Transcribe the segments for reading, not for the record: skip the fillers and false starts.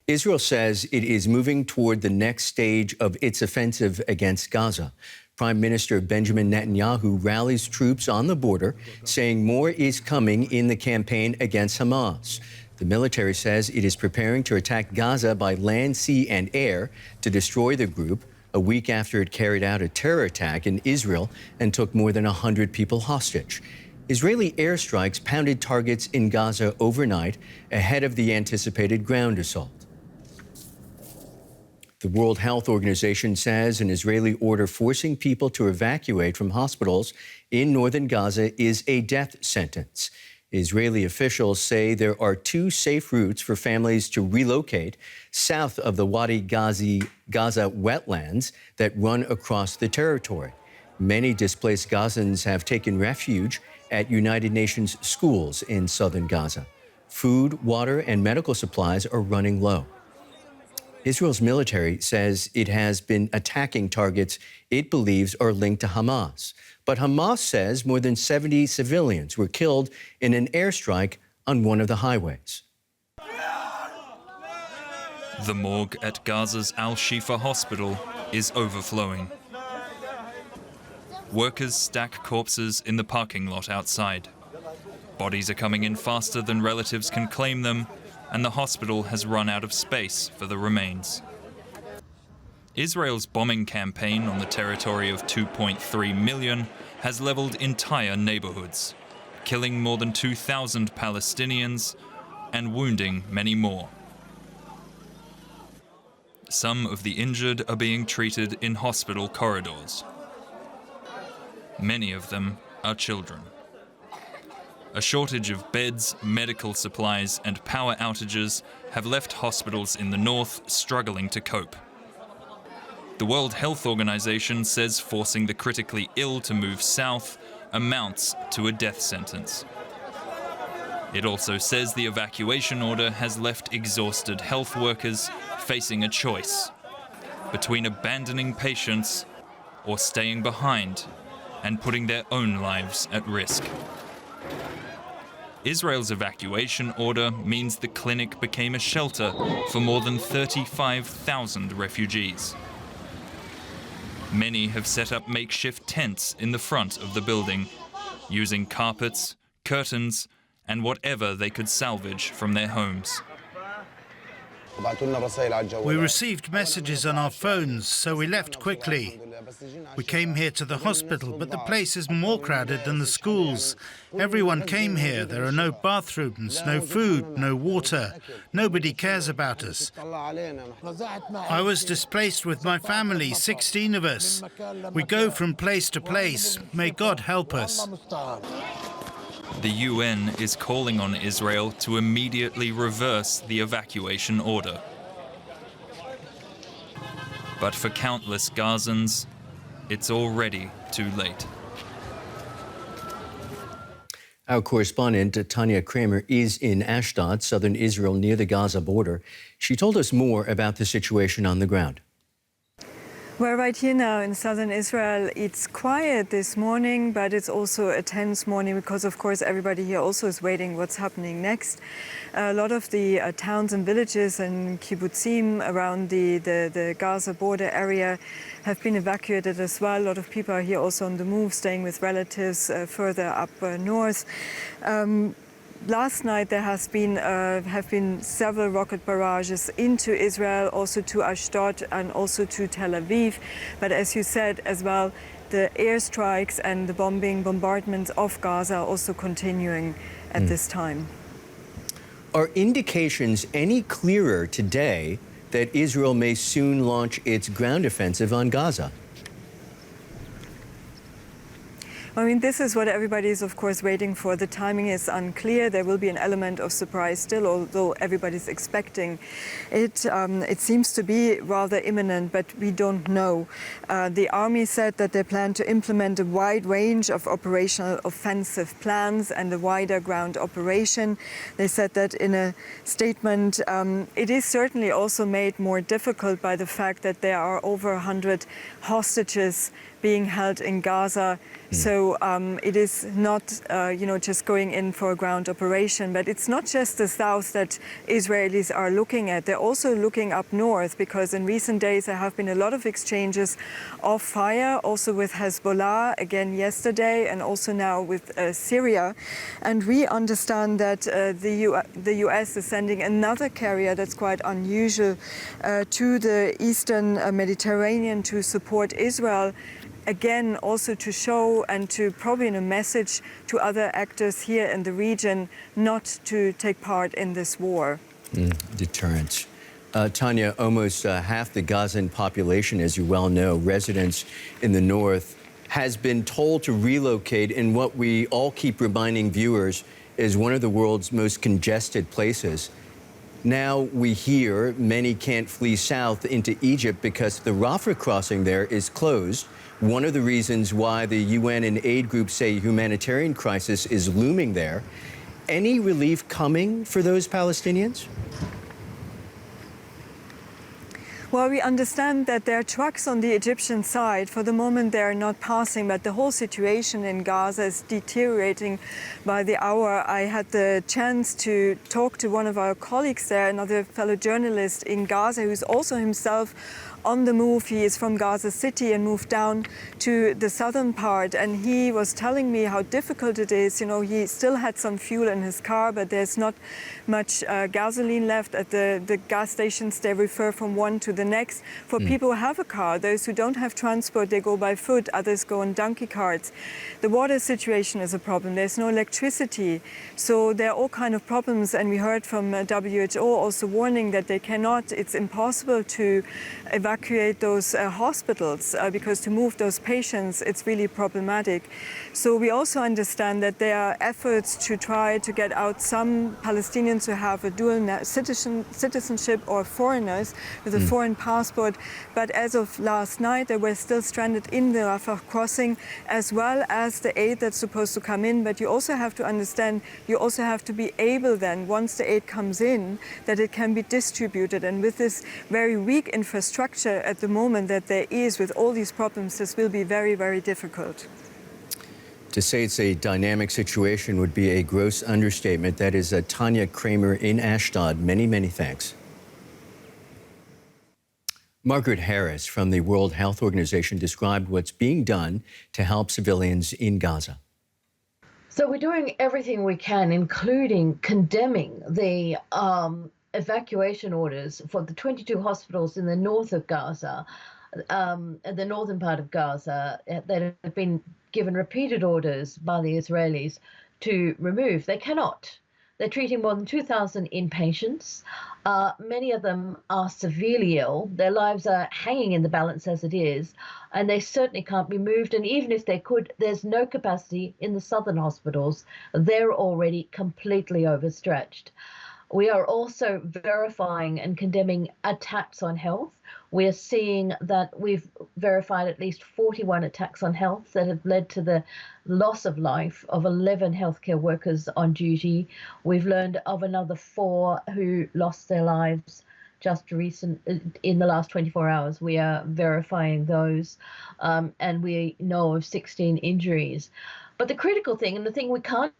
Israel says it is moving toward the next stage of its offensive against Gaza. Prime Minister Benjamin Netanyahu rallies troops on the border, saying more is coming in the campaign against Hamas. The military says it is preparing to attack Gaza by land, sea, and air to destroy the group a week after it carried out a terror attack in Israel and took more than 100 people hostage. Israeli airstrikes pounded targets in Gaza overnight ahead of the anticipated ground assault. The World Health Organization says an Israeli order forcing people to evacuate from hospitals in northern Gaza is a death sentence. Israeli officials say there are 2 safe routes for families to relocate south of the Wadi Gaza wetlands that run across the territory. Many displaced Gazans have taken refuge at United Nations schools in southern Gaza. Food, water, and medical supplies are running low. Israel's military says it has been attacking targets it believes are linked to Hamas. But Hamas says more than 70 civilians were killed in an airstrike on one of the highways. The morgue at Gaza's Al-Shifa hospital is overflowing. Workers stack corpses in the parking lot outside. Bodies are coming in faster than relatives can claim them, and the hospital has run out of space for the remains. Israel's bombing campaign on the territory of 2.3 million has leveled entire neighborhoods, killing more than 2,000 Palestinians and wounding many more. Some of the injured are being treated in hospital corridors. Many of them are children. A shortage of beds, medical supplies, and power outages have left hospitals in the north struggling to cope. The World Health Organization says forcing the critically ill to move south amounts to a death sentence. It also says the evacuation order has left exhausted health workers facing a choice between abandoning patients or staying behind and putting their own lives at risk. Israel's evacuation order means the clinic became a shelter for more than 35,000 refugees. Many have set up makeshift tents in the front of the building, using carpets, curtains, and whatever they could salvage from their homes. We received messages on our phones, so we left quickly. We came here to the hospital, but the place is more crowded than the schools. Everyone came here. There are no bathrooms, no food, no water. Nobody cares about us. I was displaced with my family, 16 of us. We go from place to place. May God help us. The UN is calling on Israel to immediately reverse the evacuation order. But for countless Gazans, it's already too late. Our correspondent, Tanya Kramer, is in Ashdod, southern Israel, near the Gaza border. She told us more about the situation on the ground. Well, right here now in southern Israel, it's quiet this morning, but it's also a tense morning because, of course, everybody here also is waiting what's happening next. A lot of the towns and villages and kibbutzim around the Gaza border area have been evacuated as well. A lot of people are here also on the move, staying with relatives further up north. Last night there have been several rocket barrages into Israel, also to Ashdod and also to Tel Aviv. But as you said as well, the airstrikes and the bombardments of Gaza are also continuing at this time. Are indications any clearer today that Israel may soon launch its ground offensive on Gaza? I mean, this is what everybody is, of course, waiting for. The timing is unclear. There will be an element of surprise still, although everybody's expecting it. It seems to be rather imminent, but we don't know. The army said that they plan to implement a wide range of operational offensive plans and a wider ground operation. They said that in a statement. It is certainly also made more difficult by the fact that there are over 100 hostages being held in Gaza So it is not, just going in for a ground operation. But it's not just the south that Israelis are looking at. They're also looking up north, because in recent days there have been a lot of exchanges of fire, also with Hezbollah, again yesterday, and also now with Syria. And we understand that the US is sending another carrier that's quite unusual to the eastern Mediterranean to support Israel. Again, also to show and to probably in a message to other actors here in the region not to take part in this war. Deterrence. Tanya, almost half the Gazan population, as you well know, residents in the north, has been told to relocate in what we all keep reminding viewers is one of the world's most congested places. Now we hear many can't flee south into Egypt because the Rafah crossing there is closed. One of the reasons why the UN and aid groups say humanitarian crisis is looming there. Any relief coming for those Palestinians? Well, we understand that there are trucks on the Egyptian side. For the moment, they are not passing, but the whole situation in Gaza is deteriorating by the hour. I had the chance to talk to one of our colleagues there, another fellow journalist in Gaza, who's also himself on the move. He is from Gaza City and moved down to the southern part, and he was telling me how difficult it is. He still had some fuel in his car, but there's not much gasoline left at the gas stations. They refer from one to the next. For people who have a car, those who don't have transport, they go by foot, others go on donkey carts. The water situation is a problem. There's no electricity. So there are all kinds of problems, and we heard from WHO also warning that they cannot, it's impossible to evacuate those hospitals because to move those patients, it's really problematic. So we also understand that there are efforts to try to get out some Palestinians who have a dual citizenship or foreigners with a foreign passport. But as of last night, they were still stranded in the Rafah crossing, as well as the aid that's supposed to come in. But you also have to understand, you also have to be able then, once the aid comes in, that it can be distributed. And with this very weak infrastructure at the moment that there is, with all these problems, this will be very, very difficult. To say it's a dynamic situation would be a gross understatement. That is Tanya Kramer in Ashdod. Many, many thanks. Margaret Harris from the World Health Organization described what's being done to help civilians in Gaza. So we're doing everything we can, including condemning the evacuation orders for the 22 hospitals in the north of Gaza, the northern part of Gaza, that have been given repeated orders by the Israelis to remove. They cannot. They're treating more than 2,000 inpatients. Many of them are severely ill. Their lives are hanging in the balance as it is, and they certainly can't be moved. And even if they could, there's no capacity in the southern hospitals. They're already completely overstretched. We are also verifying and condemning attacks on health. We're seeing that we've verified at least 41 attacks on health that have led to the loss of life of 11 healthcare workers on duty. We've learned of another 4 who lost their lives just in the last 24 hours. We are verifying those, and we know of 16 injuries. But the critical thing, and the thing we can't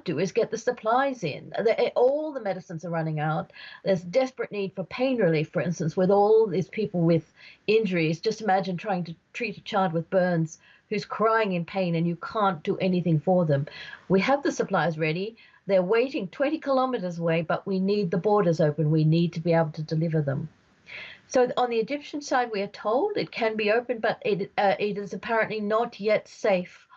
do, is get the supplies in. All the medicines are running out. There's desperate need for pain relief, for instance, with all these people with injuries. Just imagine trying to treat a child with burns who's crying in pain and you can't do anything for them. We have the supplies ready. They're waiting 20 kilometers away, but we need the borders open. We need to be able to deliver them. So on the Egyptian side, we are told it can be open, but it is apparently not yet safe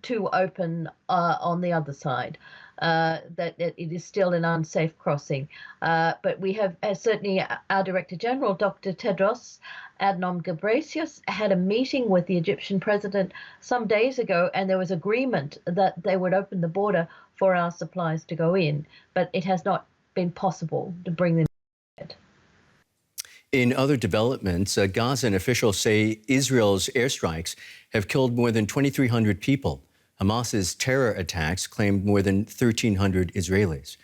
to open on the other side, that it is still an unsafe crossing. But we have certainly our Director General, Dr. Tedros Adhanom Ghebreyesus, had a meeting with the Egyptian president some days ago, and there was agreement that they would open the border for our supplies to go in, but it has not been possible to bring them in. In other developments, Gazan officials say Israel's airstrikes have killed more than 2,300 people. Hamas's terror attacks claimed more than 1,300 Israelis.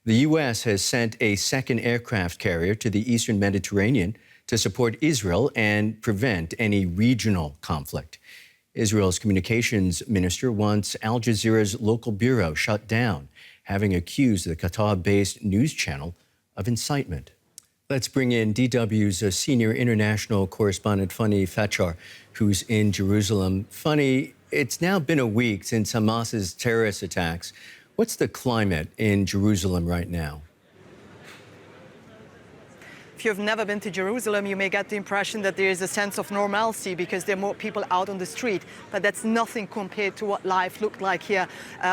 The U.S. has sent a second aircraft carrier to the eastern Mediterranean to support Israel and prevent any regional conflict. Israel's communications minister wants Al Jazeera's local bureau shut down, having accused the Qatar-based news channel of incitement. Let's bring in DW's senior international correspondent, Funny Fachar, who's in Jerusalem. Funny, it's now been a week since Hamas's terrorist attacks. What's the climate in Jerusalem right now? If you've never been to Jerusalem, you may get the impression that there is a sense of normalcy because there are more people out on the street. But that's nothing compared to what life looked like here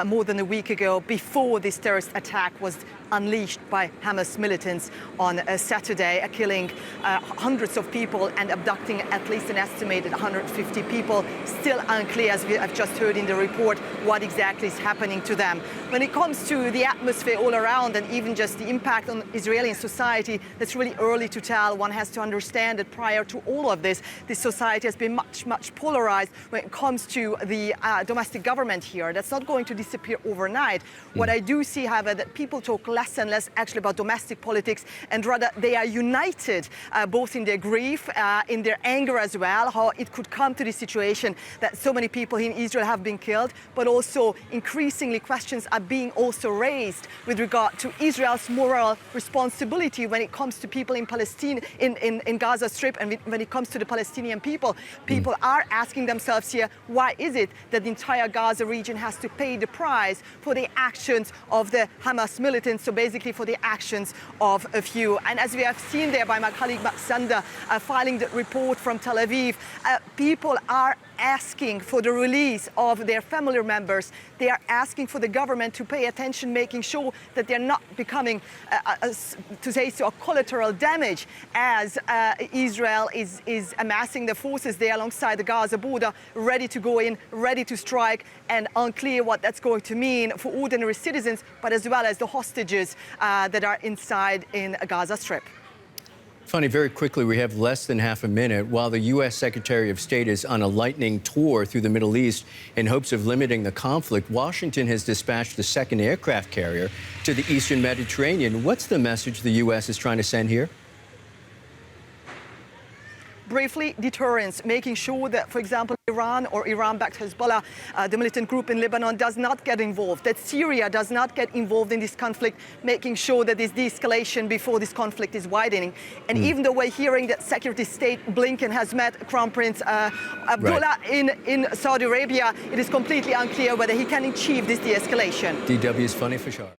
more than a week ago, before this terrorist attack was unleashed by Hamas militants on Saturday, killing hundreds of people and abducting at least an estimated 150 people. Still unclear, as we have just heard in the report, what exactly is happening to them. When it comes to the atmosphere all around and even just the impact on Israeli society, that's really early to tell. One has to understand that prior to all of this, this society has been much polarized when it comes to the domestic government here. That's not going to disappear overnight. What I do see, however, that people talk less and less actually about domestic politics, and rather they are united both in their grief, in their anger as well, how it could come to this situation that so many people in Israel have been killed, but also increasingly questions are being also raised with regard to Israel's moral responsibility when it comes to people in Palestine, in Gaza Strip, and when it comes to the Palestinian people. People are asking themselves here, why is it that the entire Gaza region has to pay the price for the actions of the Hamas militants, so basically for the actions of a few. And as we have seen there by my colleague Sander filing the report from Tel Aviv, people are asking for the release of their family members. They are asking for the government to pay attention, making sure that they're not becoming, to say so, a collateral damage as Israel is amassing the forces there alongside the Gaza border, ready to go in, ready to strike, and unclear what that's going to mean for ordinary citizens, but as well as the hostages that are inside in Gaza Strip. Funny, very quickly, we have less than half a minute. While the U.S. Secretary of State is on a lightning tour through the Middle East in hopes of limiting the conflict, Washington has dispatched the second aircraft carrier to the eastern Mediterranean. What's the message the U.S. is trying to send here? Briefly, deterrence, making sure that, for example, Iran or Iran-backed Hezbollah, the militant group in Lebanon, does not get involved, that Syria does not get involved in this conflict, making sure that there's de-escalation before this conflict is widening. And even though we're hearing that Secretary of State Blinken has met Crown Prince Abdullah in Saudi Arabia, it is completely unclear whether he can achieve this de-escalation. DW's Funny Fachar.